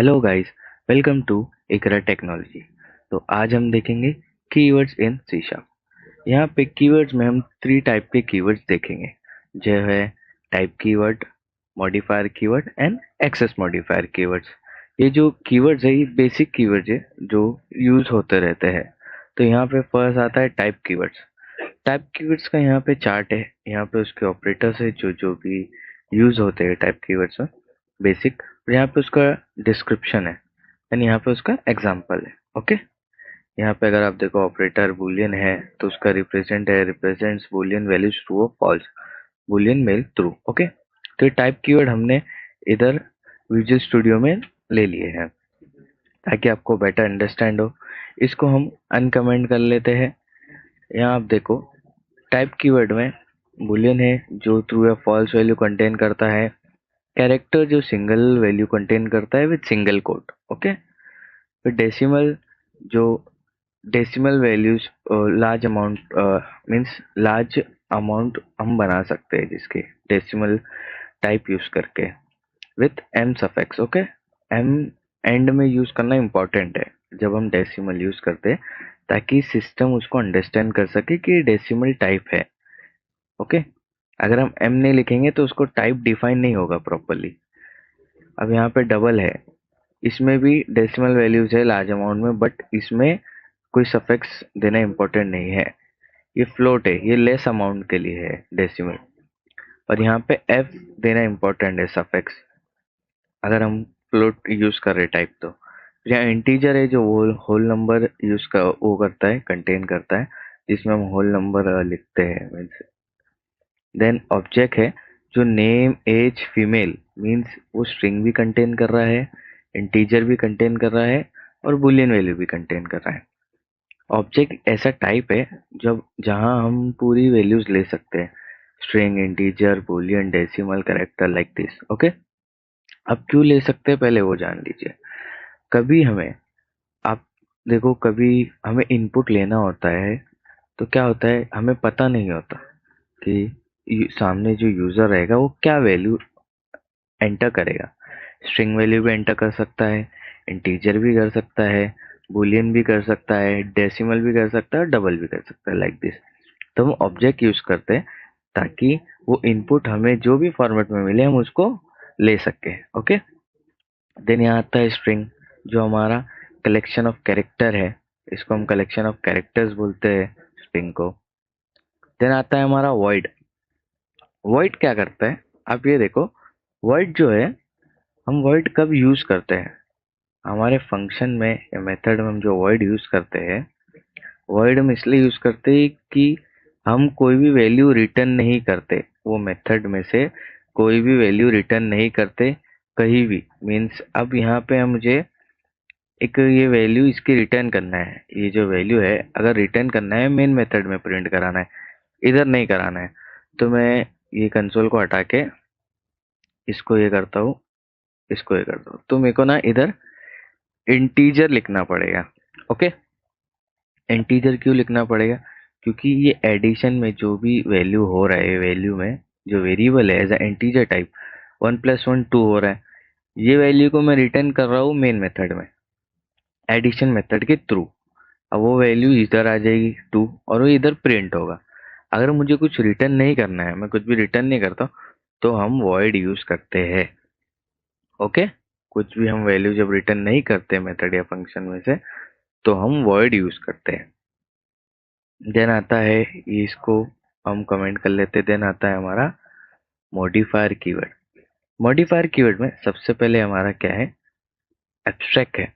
Hello guys, welcome to Iqra technology. तो आज हम देखेंगे कीवर्ड्स इन सी शार्प। यहाँ पे कीवर्ड्स में हम 3 टाइप के कीवर्ड्स देखेंगे, जो है type keyword, modifier keyword and access modifier keywords. ये जो कीवर्ड्स है ये बेसिक कीवर्ड्स है जो यूज होते रहते हैं। तो यहाँ पे फर्स्ट आता है टाइप कीवर्ड्स। टाइप कीवर्ड्स का यहाँ पे चार्ट है, यहाँ पे उसके ऑपरेटर्स है जो जो भी यूज होते हैं टाइप कीवर्ड्स में बेसिक। और यहाँ पे उसका डिस्क्रिप्शन है एंड यहाँ पे उसका एग्जाम्पल है। ओके, यहाँ पे अगर आप देखो ऑपरेटर बूलियन है तो उसका रिप्रेजेंट है, रिप्रेजेंट्स बूलियन वैल्यूज ट्रू और फॉल्स, बूलियन मेल ट्रू। ओके, तो ये टाइप कीवर्ड हमने इधर विजुअल स्टूडियो में ले लिए हैं ताकि आपको बेटर अंडरस्टैंड हो। इसको हम अनकमेंट कर लेते हैं। यहाँ आप देखो टाइप कीवर्ड में बूलियन है जो ट्रू या फॉल्स वैल्यू कंटेन करता है, कैरेक्टर जो सिंगल वैल्यू कंटेन करता है विद सिंगल कोट। ओके, फिर डेसिमल जो decimal values large amount means large amount हम बना सकते हैं जिसके डेसिमल टाइप यूज करके with M suffix. Okay, M end में यूज करना इंपॉर्टेंट है जब हम डेसिमल यूज करते हैं ताकि सिस्टम उसको अंडरस्टैंड कर सके कि ये डेसिमल टाइप है। ओके, अगर हम एम नहीं लिखेंगे तो उसको टाइप डिफाइन नहीं होगा प्रॉपरली। अब यहाँ पे डबल है, इसमें भी डेसिमल वैल्यूज है लार्ज अमाउंट में, बट इसमें कोई सफिक्स देना इम्पोर्टेंट नहीं है। ये फ्लोट है, ये लेस अमाउंट के लिए है डेसिमल। और यहाँ पे एफ देना इम्पोर्टेंट है सफिक्स, अगर हम फ्लोट यूज कर रहे टाइप तो। यहाँ इंटीजर है जो होल नंबर यूज कर वो करता है, कंटेन करता है, जिसमें हम होल नंबर लिखते हैं मीन्स। देन ऑब्जेक्ट है जो नेम एज फीमेल मीन्स वो स्ट्रिंग भी कंटेन कर रहा है, इंटीजर भी कंटेन कर रहा है और बुलियन वैल्यू भी कंटेन कर रहा है। ऑब्जेक्ट ऐसा टाइप है जब जहां हम पूरी वैल्यूज ले सकते हैं, string, integer, Boolean, decimal, character, like this. Okay, अब क्यों ले सकते हैं पहले वो जान लीजिए। कभी हमें, आप देखो, कभी हमें इनपुट लेना होता है तो क्या होता है, हमें पता नहीं होता कि सामने जो यूजर रहेगा वो क्या वैल्यू एंटर करेगा। स्ट्रिंग वैल्यू भी एंटर कर सकता है, इंटीजर भी कर सकता है, बूलियन भी कर सकता है, डेसिमल भी कर सकता है और डबल भी कर सकता है, लाइक दिस। तो हम ऑब्जेक्ट यूज करते हैं ताकि वो इनपुट हमें जो भी फॉर्मेट में मिले हम उसको ले सके। ओके, देन यहाँ आता है स्ट्रिंग जो हमारा कलेक्शन ऑफ कैरेक्टर है, इसको हम कलेक्शन ऑफ कैरेक्टर्स बोलते हैं स्ट्रिंग को। देन आता है हमारा वॉइड। वॉइड क्या करता है, आप ये देखो, वॉइड जो है, हम वॉइड कब यूज करते हैं, हमारे फंक्शन में या मेथड में हम जो वॉइड यूज करते हैं, वॉइड हम इसलिए यूज करते हैं कि हम कोई भी वैल्यू रिटर्न नहीं करते, वो मेथड में से कोई भी वैल्यू रिटर्न नहीं करते कहीं भी। मीन्स अब यहाँ पे हम मुझे एक ये वैल्यू इसकी रिटर्न करना है, ये जो वैल्यू है अगर रिटर्न करना है मेन मेथड में प्रिंट कराना है, इधर नहीं कराना है। तो मैं ये कंसोल को हटा के इसको ये करता हूँ, इसको ये करता हूँ, तो मेरे को ना इधर इंटीजर लिखना पड़ेगा। ओके, इंटीजर क्यों लिखना पड़ेगा, क्योंकि ये एडिशन में जो भी वैल्यू हो रहा है, वैल्यू में जो वेरिएबल है एज अ इंटीजर टाइप 1+1 2 हो रहा है, ये वैल्यू को मैं रिटर्न कर रहा हूँ मेन मेथड में एडिशन मेथड के थ्रू। अब वो वैल्यू इधर आ जाएगी 2 और वो इधर प्रिंट होगा। अगर मुझे कुछ रिटर्न नहीं करना है, मैं कुछ भी रिटर्न नहीं करता, तो हम वॉइड यूज करते हैं। ओके, कुछ भी हम वैल्यू जब रिटर्न नहीं करते मेथड या फंक्शन में से, तो हम वॉइड यूज करते हैं। देन आता है ये, इसको हम कमेंट कर लेते हैं। देन आता है हमारा मॉडिफायर कीवर्ड। मॉडिफायर कीवर्ड में सबसे पहले हमारा क्या है, एब्स्ट्रैक्ट है।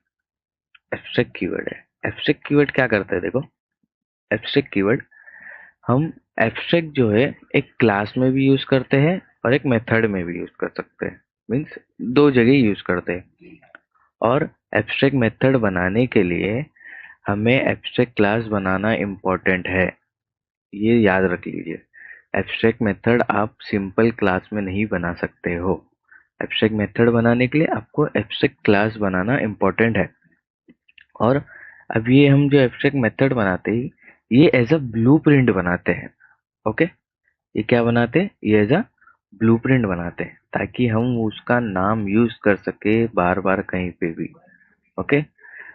एब्स्ट्रैक्ट कीवर्ड है। एब्स्ट्रैक्ट कीवर्ड क्या करता है, देखो, एब्स्ट्रैक्ट कीवर्ड हम एब्स्ट्रैक्ट जो है एक क्लास में भी यूज करते हैं और एक मेथड में भी यूज कर सकते हैं, मीन्स दो जगह यूज करते हैं। और एब्स्ट्रैक्ट मेथड बनाने के लिए हमें एब्स्ट्रैक्ट क्लास बनाना इम्पोर्टेंट है, ये याद रख लीजिए। एब्स्ट्रैक्ट मेथड आप सिंपल क्लास में नहीं बना सकते हो, एब्स्ट्रैक्ट मेथड बनाने के लिए आपको एब्स्ट्रैक्ट क्लास बनाना इम्पोर्टेंट है। और अब ये हम जो एब्स्ट्रैक्ट मेथड बनाते हैं ये एज अ ब्लूप्रिंट बनाते हैं। ओके, ये क्या बनाते हैं, ये एज अ ब्लूप्रिंट बनाते हैं ताकि हम उसका नाम यूज कर सके बार बार कहीं पे भी। ओके,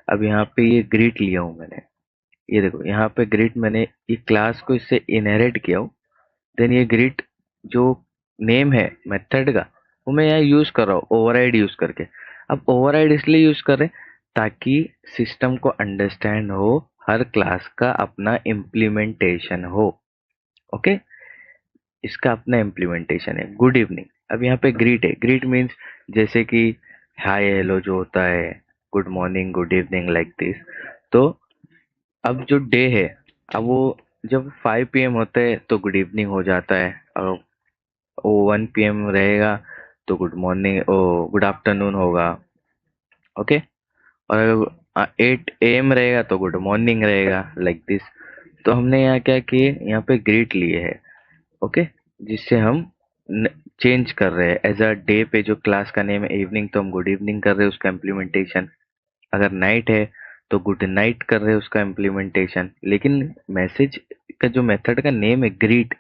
अब यहाँ पे ये ग्रीट लिया हूँ मैंने, ये देखो यहाँ पे ग्रीट मैंने ये क्लास को इससे इनहेरिट किया हूँ। देन ये ग्रीट जो नेम है मेथड का वो मैं यहाँ यूज कर रहा हूँ ओवरराइड यूज करके। अब ओवरराइड इसलिए यूज कर रहे हैं ताकि सिस्टम को अंडरस्टैंड हो हर क्लास का अपना इम्प्लीमेंटेशन हो। ओके, इसका अपना इम्प्लीमेंटेशन है। गुड इवनिंग, अब यहाँ पे ग्रीट है, ग्रीट मीन्स जैसे कि हाय हेलो जो होता है, good morning good evening like this. तो अब जो डे है, अब वो जब 5 PM होता है तो गुड इवनिंग हो जाता है, और वो 1 PM रहेगा तो गुड मॉर्निंग ओ गुड आफ्टरनून होगा। ओके, और 8 AM रहेगा तो गुड मॉर्निंग रहेगा लाइक दिस। तो हमने यहाँ क्या किए, यहाँ पे ग्रीट लिए है। ओके, जिससे हम चेंज कर रहे हैं एज अ डे पे जो क्लास का नेम है इवनिंग तो हम गुड इवनिंग कर रहे हैं उसका इम्प्लीमेंटेशन। अगर नाइट है तो गुड नाइट कर रहे हैं उसका इम्प्लीमेंटेशन। लेकिन मैसेज का जो मेथड का नेम है ग्रीट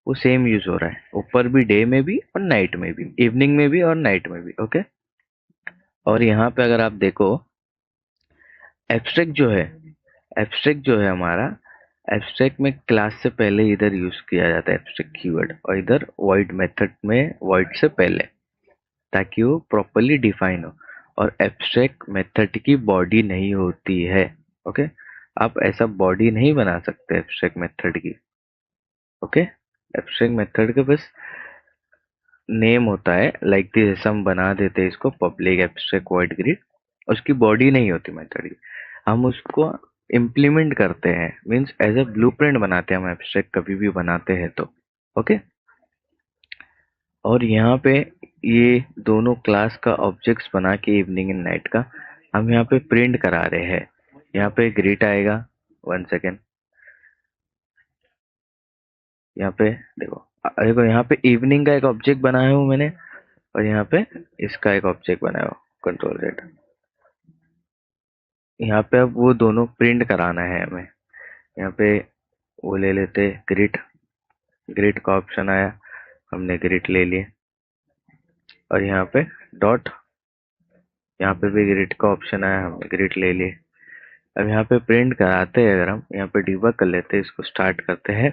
वो सेम यूज हो रहा है ऊपर भी, डे में भी और नाइट में भी, इवनिंग में भी और नाइट में भी। ओके, और यहाँ पे अगर आप देखो एब्स्ट्रैक्ट जो है, एब्स्ट्रैक्ट जो है हमारा, एब्स्ट्रैक्ट में क्लास से पहले इधर यूज किया जाता है एब्स्ट्रैक्ट कीवर्ड, और इधर void मेथड में void से पहले, ताकि वो प्रॉपरली डिफाइन हो। और एब्स्ट्रैक्ट मेथड की बॉडी नहीं होती है। ओके, आप ऐसा बॉडी नहीं बना सकते एब्स्ट्रैक्ट मेथड की। ओके, एब्स्ट्रैक्ट मेथड के बस नेम होता है लाइक दिस, हम बना देते हैं इसको पब्लिक एब्स्ट्रैक्ट वॉइड ग्रिड, उसकी बॉडी नहीं होती मेथड की, हम उसको इम्प्लीमेंट करते हैं, मीन्स एज अ ब्लूप्रिंट बनाते हैं हम एब्स्ट्रैक्ट कभी भी बनाते हैं तो। ओके, और यहाँ पे ये दोनों क्लास का ऑब्जेक्ट्स बना के इवनिंग एंड नाइट का हम यहाँ पे प्रिंट करा रहे हैं। यहाँ पे ग्रीट आएगा, 1 सेकेंड, यहाँ पे देखो, देखो यहाँ पे इवनिंग का एक ऑब्जेक्ट बनाया हूँ मैंने, और यहाँ पे इसका एक ऑब्जेक्ट बनाया हो कंट्रोल जेड। यहाँ पे अब वो दोनों प्रिंट कराना है हमें। यहाँ पे वो ले लेते ग्रिड, ग्रिड का ऑप्शन आया, हमने ग्रिड ले लिए, और यहाँ पे डॉट, यहाँ पे भी ग्रिड का ऑप्शन आया, हमने ग्रिड ले लिए। अब यहाँ पे प्रिंट कराते हैं, अगर हम यहाँ पे डिबग कर लेते हैं, इसको स्टार्ट करते हैं,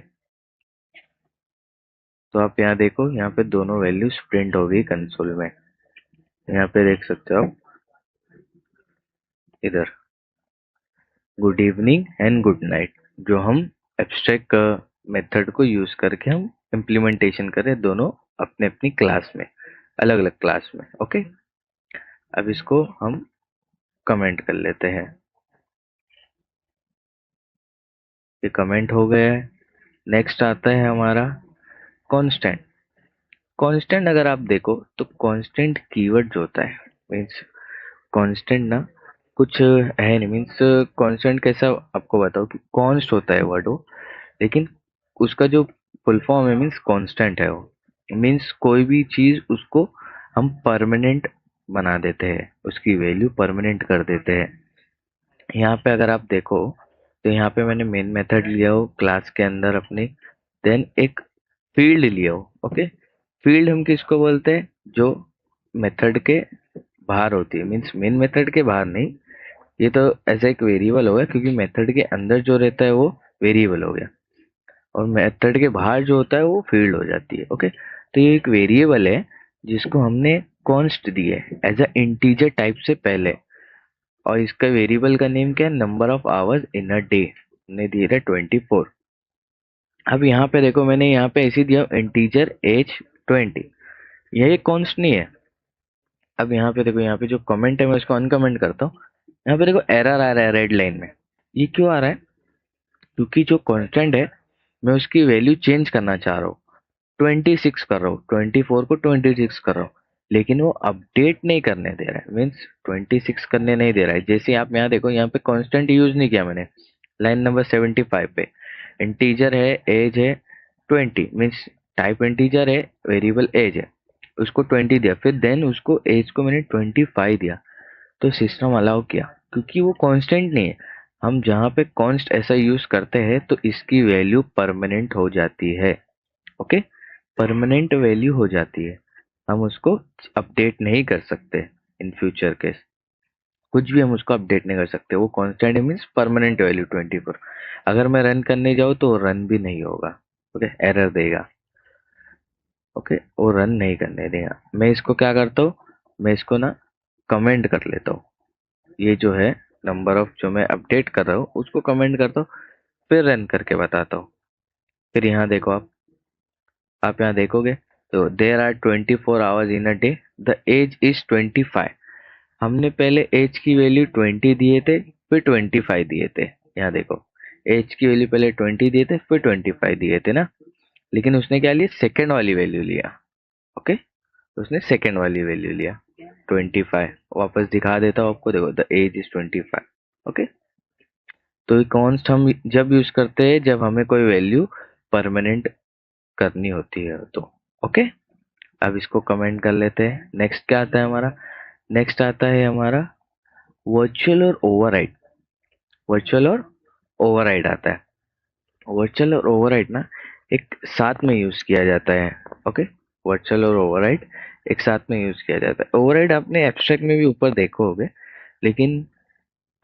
तो आप यहाँ देखो यहाँ पे दोनों वैल्यूज प्रिंट हो गई कंसोल में। यहाँ पे देख सकते हो आप, इधर good evening and good night, जो हम एब्स्ट्रैक्ट मेथड को यूज करके हम इम्प्लीमेंटेशन करें दोनों अपने अपनी क्लास में, अलग अलग क्लास में। ओके, अब इसको हम कमेंट कर लेते हैं, ये कमेंट हो गया है। नेक्स्ट आता है हमारा कांस्टेंट। कांस्टेंट अगर आप देखो तो कांस्टेंट कीवर्ड जो होता है, मीन्स कांस्टेंट ना कुछ है नहीं, मीन्स कांस्टेंट कैसा आपको बताओ कि कॉन्स्ट होता है वर्ड वो, लेकिन उसका जो फुल फॉर्म है मीन्स कांस्टेंट है वो, मीन्स कोई भी चीज उसको हम परमानेंट बना देते हैं, उसकी वैल्यू परमानेंट कर देते हैं। यहाँ पे अगर आप देखो तो यहाँ पे मैंने मेन मेथड लिया हो क्लास के अंदर अपनी, देन एक फील्ड लिया हो। ओके, फील्ड हम किसको बोलते हैं, जो मेथड के बाहर होती है, मीन्स मेन मेथड के बाहर नहीं, ये तो ऐसा एक वेरिएबल हो गया क्योंकि मेथड के अंदर जो रहता है वो वेरिएबल हो गया, और मेथड के बाहर जो होता है वो फील्ड हो जाती है। ओके, तो ये एक वेरिएबल है जिसको हमने कॉन्स्ट दिए एज अ इंटीजर टाइप से पहले, और इसका वेरिएबल का नेम क्या है, number of hours in a day, हमने दिया था 24। अब यहाँ पे देखो मैंने यहाँ पे ऐसे दिया इंटीजर एज 20, ये कॉन्स्ट नहीं है। अब यहाँ पे देखो, यहाँ पे जो कमेंट है मैं उसको अनकमेंट करता हूँ, यहाँ पे देखो एरर आ रहा है रेड लाइन में, ये क्यों आ रहा है, क्योंकि जो कांस्टेंट है मैं उसकी वैल्यू चेंज करना चाह रहा हूँ, 26 कर रहा हूँ, 24 को 26 कर रहा हूँ, लेकिन वो अपडेट नहीं करने दे रहा है, मीन्स 26 करने नहीं दे रहा है। जैसे आप यहाँ देखो, यहाँ पे कांस्टेंट यूज नहीं किया मैंने, लाइन नंबर 75 पे इंटीजर है, एज है 20, मीन्स टाइप इंटीजर है, वेरिएबल एज है, उसको 20 दिया, फिर देन उसको एज को मैंने 25 दिया, तो सिस्टम अलाउ किया क्योंकि वो कांस्टेंट नहीं है। हम जहाँ पे कॉन्स्ट ऐसा यूज करते हैं तो इसकी वैल्यू परमानेंट हो जाती है। ओके, परमानेंट वैल्यू हो जाती है, हम उसको अपडेट नहीं कर सकते इन फ्यूचर केस, कुछ भी हम उसको अपडेट नहीं कर सकते। वो कांस्टेंट मीन्स परमानेंट वैल्यू 24। अगर मैं रन करने जाऊँ तो रन भी नहीं होगा, ओके, एरर देगा, ओके, वो रन नहीं करने देगा। मैं इसको क्या करता हूँ, मैं इसको ना कमेंट कर लेता हूँ, ये जो है नंबर ऑफ जो मैं अपडेट कर रहा हूँ उसको कमेंट करता हूँ, फिर रन करके बताता हूँ। फिर यहाँ देखो आप यहाँ देखोगे तो there are 24 hours in a day, the age is 25। हमने पहले एज की वैल्यू 20 दिए थे, फिर 25 दिए थे। यहाँ देखो, एज की वैल्यू पहले 20 दिए थे, फिर 25 दिए थे ना, लेकिन उसने क्या लिया, सेकेंड वाली वैल्यू लिया, ओके, उसने सेकेंड वाली वैल्यू लिया 25। वापस दिखा देता हूँ आपको, देखो द एज इज 25, ओके। तो ये कॉन्स्ट हम जब यूज करते हैं जब हमें कोई वैल्यू परमानेंट करनी होती है तो, ओके। अब इसको कमेंट कर लेते हैं। नेक्स्ट क्या आता है हमारा, नेक्स्ट आता है हमारा वर्चुअल और ओवरराइड। वर्चुअल और ओवरराइड आता है। वर्चुअल और ओवरराइड ना एक साथ में यूज किया जाता है, ओके। वर्चुअल और ओवरराइड एक साथ में यूज किया जाता है। ओवरराइड आपने एब्स्ट्रैक्ट में भी ऊपर देखो होगे, लेकिन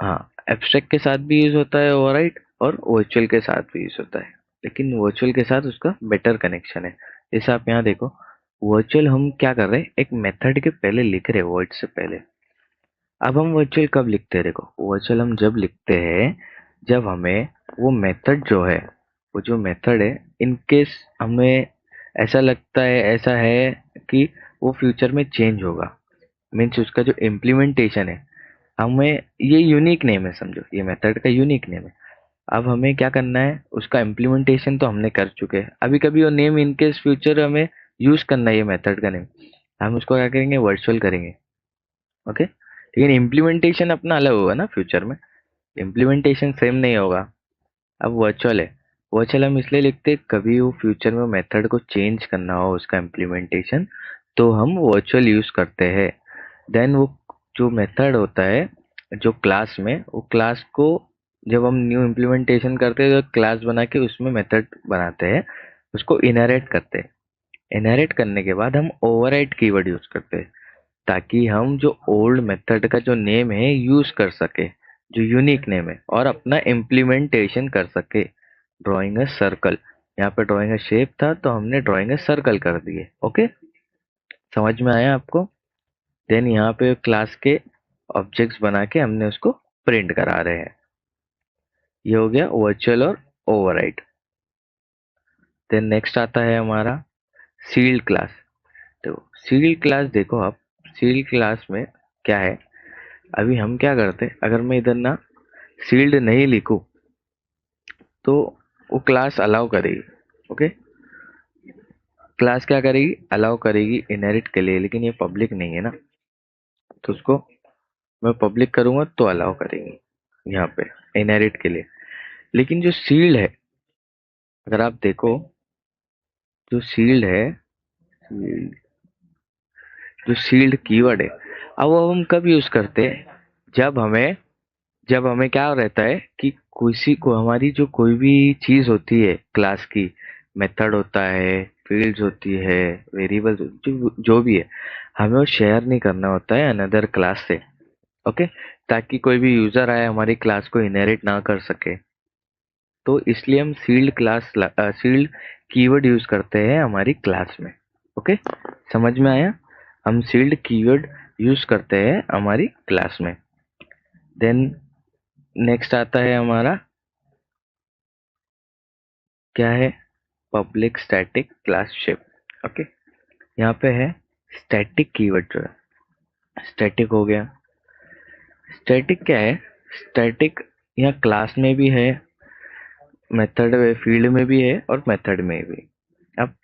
हाँ, एब्स्ट्रैक्ट के साथ भी यूज होता है ओवरराइड, और वर्चुअल के साथ भी यूज होता है, लेकिन वर्चुअल के साथ उसका बेटर कनेक्शन है। जैसे आप यहाँ देखो, वर्चुअल हम क्या कर रहे हैं, एक मेथड के पहले लिख रहे हैं, वर्ड से पहले। अब हम वर्चुअल कब लिखते हैं, देखो वर्चुअल हम जब लिखते हैं जब हमें वो मेथड जो है, वो जो मेथड है, इन केस हमें ऐसा लगता है, ऐसा है कि वो फ्यूचर में चेंज होगा, मीन्स उसका जो इम्प्लीमेंटेशन है, हमें ये यूनिक नेम है, समझो ये मेथड का यूनिक नेम है। अब हमें क्या करना है, उसका इम्प्लीमेंटेशन तो हमने कर चुके हैं, अभी कभी वो नेम इन केस फ्यूचर हमें यूज करना है, ये मेथड का नेम, हम उसको क्या करेंगे, वर्चुअल करेंगे, ओके। लेकिन इम्प्लीमेंटेशन अपना अलग होगा ना, फ्यूचर में इम्प्लीमेंटेशन सेम नहीं होगा। अब वर्चुअल है, वर्चुअल हम इसलिए लिखते हैं, कभी वो फ्यूचर में मेथड को चेंज करना हो उसका इम्प्लीमेंटेशन, तो हम वर्चुअल यूज करते हैं। देन वो जो मेथड होता है जो क्लास में, वो क्लास को जब हम न्यू इम्प्लीमेंटेशन करते हैं तो क्लास बना के उसमें मेथड बनाते हैं, उसको इनहेरिट करते हैं। इनहेरिट करने के बाद हम ओवरराइड कीवर्ड यूज करते हैं, ताकि हम जो ओल्ड मेथड का जो नेम है यूज कर सके, जो यूनिक नेम है, और अपना इम्प्लीमेंटेशन कर सके। ड्राइंग अ सर्कल, यहाँ पे ड्राइंग अ शेप था तो हमने ड्राइंग अ सर्कल कर दिए, ओके। समझ में आया आपको। देन यहाँ पे क्लास के ऑब्जेक्ट्स बना के हमने उसको प्रिंट करा रहे हैं। ये हो गया वर्चुअल और ओवरराइड। देन नेक्स्ट आता है हमारा सील्ड क्लास। तो सील्ड क्लास देखो आप, सील्ड क्लास में क्या है, अभी हम क्या करते हैं, अगर मैं इधर ना सील्ड नहीं लिखूं तो वो क्लास अलाउ करेगी, ओके। क्लास क्या करेगी, अलाउ करेगी इनहेरिट के लिए, लेकिन ये पब्लिक नहीं है ना, तो उसको मैं पब्लिक करूंगा तो अलाउ करेंगी यहाँ पे इनहेरिट के लिए। लेकिन जो सील्ड है, अगर आप देखो, जो सील्ड है, जो सील्ड कीवर्ड है, अब वो हम कब यूज करते हैं, जब हमें जब हमें क्या रहता है कि किसी को हमारी जो कोई भी चीज होती है क्लास की, मेथड होता है, फील्ड्स होती है, वेरिएबल्स, जो भी है, हमें वो शेयर नहीं करना होता है अनदर क्लास से, ओके, ताकि कोई भी यूजर आए हमारी क्लास को इनहेरिट ना कर सके। तो इसलिए हम सील्ड कीवर्ड यूज करते हैं हमारी क्लास में, ओके। समझ में आया, हम सील्ड कीवर्ड यूज करते हैं हमारी क्लास में। देन नेक्स्ट आता है हमारा, क्या है, public static class shape, okay. यहाँ पे है स्टैटिक कीवर्ड, जो है स्टैटिक हो गया। स्टैटिक क्या है, स्टैटिक यहाँ क्लास में भी है, मेथड में, फील्ड में भी है, और मेथड में भी। अब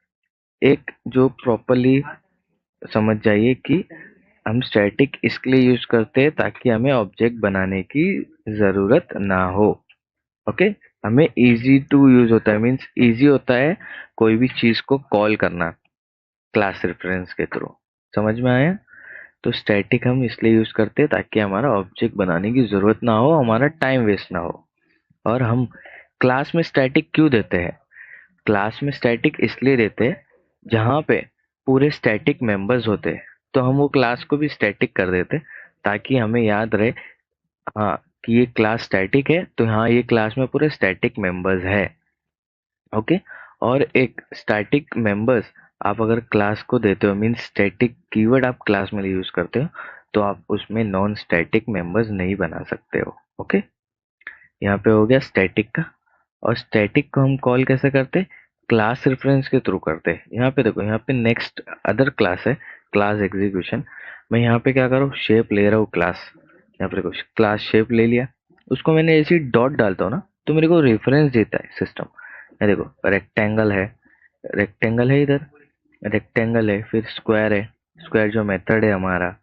एक जो प्रॉपरली समझ जाइए कि हम स्टैटिक इसके लिए यूज करते हैं ताकि हमें ऑब्जेक्ट बनाने की जरूरत ना हो, ओके। हमें इजी टू यूज होता है, मीन्स इजी होता है कोई भी चीज को कॉल करना क्लास रेफरेंस के थ्रू। समझ में आया। तो स्टैटिक हम इसलिए यूज करते हैं ताकि हमारा ऑब्जेक्ट बनाने की जरूरत ना हो, हमारा टाइम वेस्ट ना हो। और हम क्लास में स्टैटिक क्यों देते हैं, क्लास में स्टैटिक इसलिए देते हैं जहाँ पे पूरे स्टैटिक मेंबर्स होते हैं, तो हम वो क्लास को भी स्टैटिक कर देते ताकि हमें याद रहे, हाँ, कि ये क्लास स्टैटिक है तो हाँ ये क्लास में पूरे स्टैटिक मेंबर्स है। ओके। और एक स्टैटिक मेंबर्स आप अगर क्लास को देते हो, मीन्स स्टैटिक कीवर्ड आप क्लास में यूज करते हो, तो आप उसमें नॉन स्टैटिक मेंबर्स नहीं बना सकते हो। ओके। यहाँ पे हो गया स्टैटिक का। और स्टैटिक को हम कॉल कैसे करते हैं? क्लास रेफरेंस के थ्रू करते हैं। यहाँ पे देखो, यहाँ पे नेक्स्ट अदर क्लास है, क्लास एग्जीक्यूशन। मैं यहाँ पे क्या करूँ, शेप ले रहा हूँ क्लास। यहाँ पे देखो क्लास शेप ले लिया, उसको मैंने ऐसे डॉट डालता हूँ ना, तो मेरे को रेफरेंस देता है सिस्टम। ये देखो रेक्टेंगल है, रेक्टेंगल है इधर, रेक्टेंगल है, फिर स्क्वायर है, स्क्वायर जो मेथड है हमारा।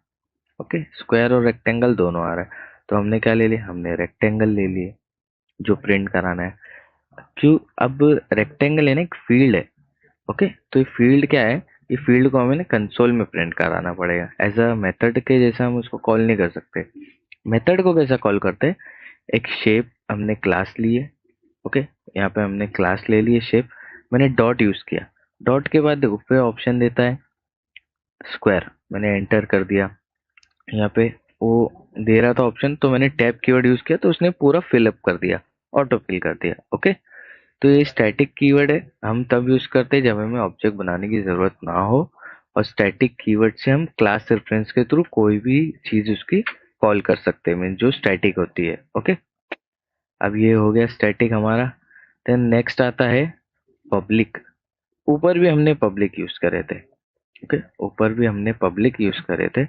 ओके, स्क्वायर और रेक्टेंगल दोनों आ रहा है, तो हमने क्या ले लिया, हमने रेक्टेंगल ले लिए जो प्रिंट कराना है। क्यों? अब रेक्टेंगल है ना, एक फील्ड है। ओके, तो ये फील्ड क्या है, ये फील्ड को हमें ना कंसोल में प्रिंट कराना पड़ेगा। एज अ मेथड के जैसा हम उसको कॉल नहीं कर सकते। मेथड को कैसा कॉल करते हैं? एक शेप हमने क्लास ली है। ओके, यहाँ पे हमने क्लास ले ली है शेप, मैंने डॉट यूज किया। डॉट के बाद देखो फिर ऑप्शन देता है स्क्वायर, मैंने एंटर कर दिया। यहाँ पे वो दे रहा था ऑप्शन, तो मैंने टैब कीवर्ड यूज किया, तो उसने पूरा फिलअप कर दिया, ऑटो फिल कर दिया। ओके, तो ये स्टैटिक कीवर्ड है, हम तब यूज करते हैं जब हमें ऑब्जेक्ट बनाने की जरूरत ना हो। और स्टैटिक कीवर्ड से हम क्लास रेफरेंस के थ्रू कोई भी चीज उसकी कॉल कर सकते हैं, मीन जो स्टैटिक होती है। ओके, अब ये हो गया स्टैटिक हमारा। देन नेक्स्ट आता है पब्लिक। ऊपर भी हमने पब्लिक यूज करे थे। ओके, ऊपर भी हमने पब्लिक यूज करे थे।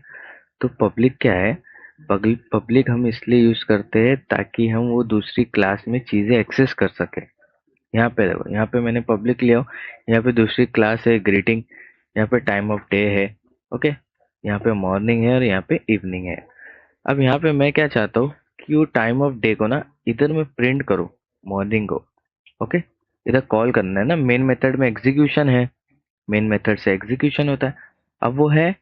तो पब्लिक क्या है? पब्लिक पब्लिक हम इसलिए यूज करते हैं ताकि हम वो दूसरी क्लास में चीजें एक्सेस कर सके। यहाँ पे देखो, यहाँ पे मैंने पब्लिक लिया हो, यहाँ पे दूसरी क्लास है ग्रीटिंग, यहाँ पे टाइम ऑफ डे है। ओके, यहाँ पे मॉर्निंग है और यहाँ पे इवनिंग है। अब यहाँ पे मैं क्या चाहता हूँ कि वो टाइम ऑफ डे को ना इधर मैं प्रिंट करूँ, मॉर्निंग को। ओके, इधर कॉल करना है ना, मेन मेथड में एग्जीक्यूशन है, मेन मेथड से एग्जीक्यूशन होता है। अब वो है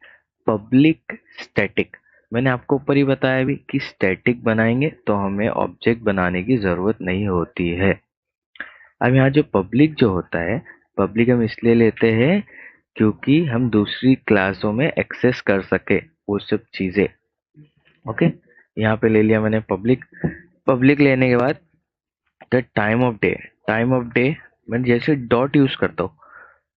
पब्लिक स्टैटिक। मैंने आपको ऊपर ही बताया भी कि स्टैटिक बनाएंगे तो हमें ऑब्जेक्ट बनाने की जरूरत नहीं होती है। अब यहाँ जो पब्लिक जो होता है, पब्लिक हम इसलिए लेते हैं क्योंकि हम दूसरी क्लासों में एक्सेस कर सके वो सब चीजें। ओके, यहाँ पे ले लिया मैंने पब्लिक। पब्लिक लेने के बाद the time of day, time of day मैं जैसे डॉट यूज करता हूँ,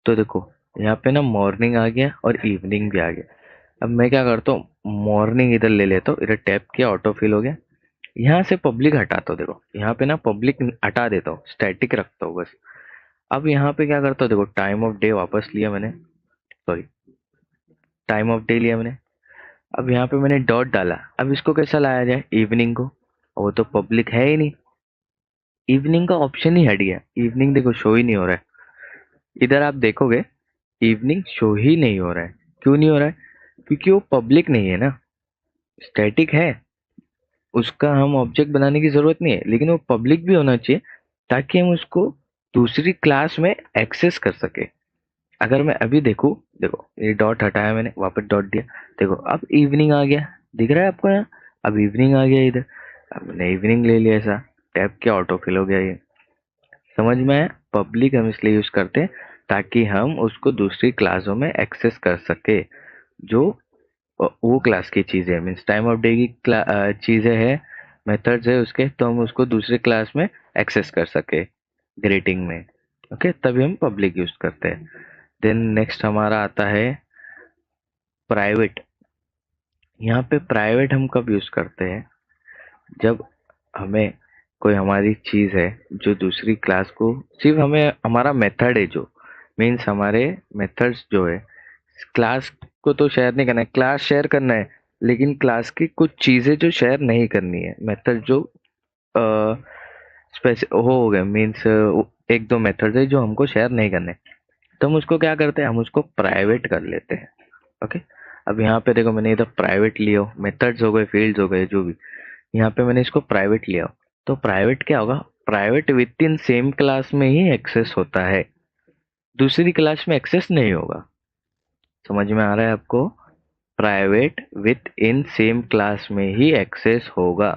तो देखो यहाँ पे ना मॉर्निंग आ गया और इवनिंग भी आ गया। अब मैं क्या करता हूँ, मॉर्निंग इधर ले लेता हूँ, इधर टैप किया, ऑटो फिल हो गया। यहाँ से पब्लिक हटाता हूँ, देखो यहाँ पे ना पब्लिक हटा देता हूँ, स्टैटिक रखता हूँ बस। अब यहाँ पे क्या करता हूँ, देखो टाइम ऑफ डे वापस लिया मैंने, सॉरी, टाइम ऑफ डे लिया मैंने। अब यहाँ पे मैंने डॉट डाला, अब इसको कैसा लाया जाए, इवनिंग को, वो तो पब्लिक है ही नहीं, इवनिंग का ऑप्शन ही हट गया। इवनिंग देखो शो ही नहीं हो रहा है, इधर आप देखोगे इवनिंग शो ही नहीं हो रहा है। क्यों नहीं हो रहा है? क्योंकि वो पब्लिक नहीं है ना, स्टैटिक है, उसका हम ऑब्जेक्ट बनाने की जरूरत नहीं है, लेकिन वो पब्लिक भी होना चाहिए ताकि हम उसको दूसरी क्लास में एक्सेस कर सके। अगर मैं अभी देखूं, देखो ये डॉट हटाया मैंने, वापस डॉट दिया, देखो अब इवनिंग आ गया, दिख रहा है आपको यहाँ, अब इवनिंग आ गया इधर। अब मैंने इवनिंग ले लिया, ऐसा टैप किया, ऑटो फिल हो गया। ये समझ में आया? पब्लिक हम इसलिए यूज करते हैं ताकि हम उसको दूसरी क्लासों में एक्सेस कर सके, जो वो क्लास की चीजें, मीन्स टाइम ऑफ डे की चीजें है, मेथड्स है उसके, तो हम उसको दूसरी क्लास में एक्सेस कर सके ग्रीटिंग में। ओके, तभी हम पब्लिक यूज करते हैं। देन नेक्स्ट हमारा आता है प्राइवेट। यहाँ पे प्राइवेट हम कब यूज करते हैं, जब हमें कोई हमारी चीज है जो दूसरी क्लास को, सिर्फ हमें हमारा मेथड है जो, मीन्स हमारे मेथड्स जो है, क्लास को तो शेयर नहीं करना है, क्लास शेयर करना है, लेकिन क्लास की कुछ चीजें जो शेयर नहीं करनी है, मेथड जो हो गए, मीन्स एक दो मेथड है जो हमको शेयर नहीं करने, तो हम उसको क्या करते हैं, हम उसको प्राइवेट कर लेते हैं। ओके, अब यहाँ पे देखो मैंने इधर प्राइवेट लिया, मेथड्स हो गए, फील्ड्स हो गए, जो भी, यहाँ पे मैंने इसको प्राइवेट लिया, तो प्राइवेट क्या होगा, private with in same class में ही एक्सेस होता है, दूसरी क्लास में एक्सेस नहीं होगा। समझ में आ रहा है आपको? Private with in same class में ही एक्सेस होगा,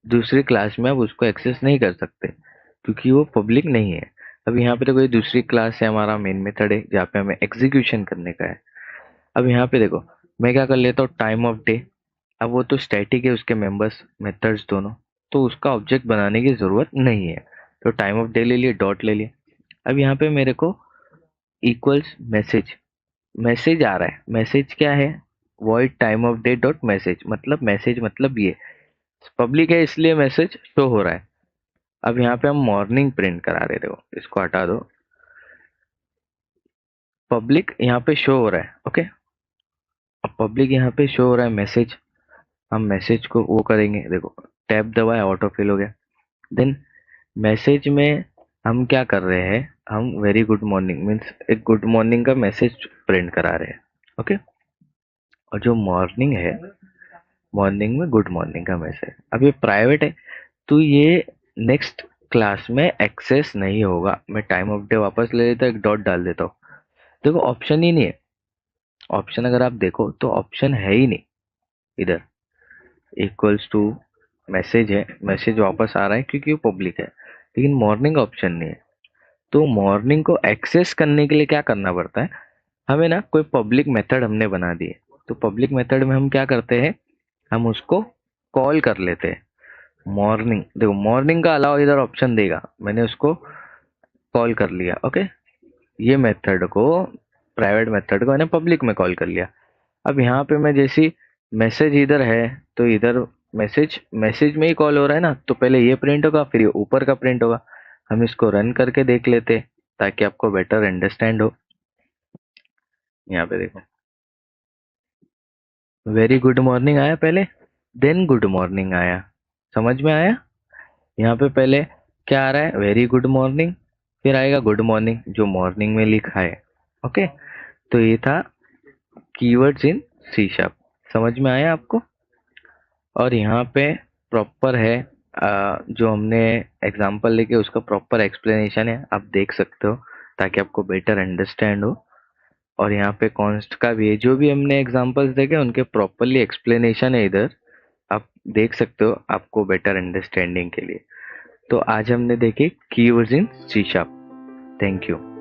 दूसरी क्लास में आप उसको एक्सेस नहीं कर सकते क्योंकि वो पब्लिक नहीं है। अब यहाँ पे देखो ये दूसरी क्लास है, हमारा मेन मेथड है जहाँ पे हमें एग्जीक्यूशन करने का है। अब यहाँ पे देखो मैं क्या कर लेता हूँ, टाइम ऑफ डे। अब वो तो स्टैटिक है, उसके मेंबर्स मेथड्स दोनों, तो उसका ऑब्जेक्ट बनाने की जरूरत नहीं है। तो टाइम ऑफ डे ले लिए, डॉट ले लिए। अब यहाँ पे मेरे को इक्वल्स मैसेज, मैसेज आ रहा है। मैसेज क्या है, void time of day dot message, मतलब मैसेज मतलब ये पब्लिक है इसलिए मैसेज शो हो रहा है। अब यहाँ पे हम मॉर्निंग प्रिंट करा रहे थे, इसको हटा दो। पब्लिक यहाँ पे शो हो रहा है, ओके। अब पब्लिक यहाँ पे शो हो रहा है मैसेज, हम मैसेज को वो करेंगे, देखो टैब दबाया ऑटो फिल हो गया। देन मैसेज में हम क्या कर रहे हैं, हम वेरी गुड मॉर्निंग मीन्स एक गुड मॉर्निंग का मैसेज प्रिंट करा रहे हैं, ओके। और जो मॉर्निंग है, मॉर्निंग में गुड मॉर्निंग का मैसेज। अब ये प्राइवेट है तो ये नेक्स्ट क्लास में एक्सेस नहीं होगा। मैं टाइम ऑफ डे वापस ले लेता हूँ, एक डॉट डाल देता हूँ। देखो ऑप्शन ही नहीं है, ऑप्शन अगर आप देखो तो ऑप्शन है ही नहीं इधर। इक्वल्स टू मैसेज है, मैसेज वापस आ रहा है क्योंकि वो पब्लिक है, लेकिन मॉर्निंग ऑप्शन नहीं है। तो मॉर्निंग को एक्सेस करने के लिए क्या करना पड़ता है, हमें ना कोई पब्लिक मेथड हमने बना दी है। तो पब्लिक मेथड में हम क्या करते हैं, हम उसको कॉल कर लेते हैं। मॉर्निंग, देखो मॉर्निंग का अलावा इधर ऑप्शन देगा, मैंने उसको कॉल कर लिया, ओके। ये मेथड को, प्राइवेट मेथड को मैंने पब्लिक में कॉल कर लिया। अब यहाँ पे मैं जैसी मैसेज इधर है तो इधर मैसेज, मैसेज में ही कॉल हो रहा है ना, तो पहले ये प्रिंट होगा फिर ये ऊपर का प्रिंट होगा। हम इसको रन करके देख लेते हैं ताकि आपको बेटर अंडरस्टैंड हो। यहाँ पे देखो वेरी गुड मॉर्निंग आया पहले, देन गुड मॉर्निंग आया, समझ में आया। यहाँ पे पहले क्या आ रहा है, वेरी गुड मॉर्निंग, फिर आएगा गुड मॉर्निंग जो मॉर्निंग में लिखा है, ओके। तो ये था कीवर्ड्स इन सी शार्प, समझ में आया आपको। और यहाँ पे प्रॉपर है, जो हमने एग्जांपल लेके उसका प्रॉपर एक्सप्लेनेशन है, आप देख सकते हो ताकि आपको बेटर अंडरस्टैंड हो। और यहाँ पे कॉन्स्ट का भी है, जो भी हमने एग्जांपल्स देखे उनके प्रॉपरली एक्सप्लेनेशन है इधर, आप देख सकते हो आपको बेटर अंडरस्टैंडिंग के लिए। तो आज हमने देखे keywords in C sharp. Thank you.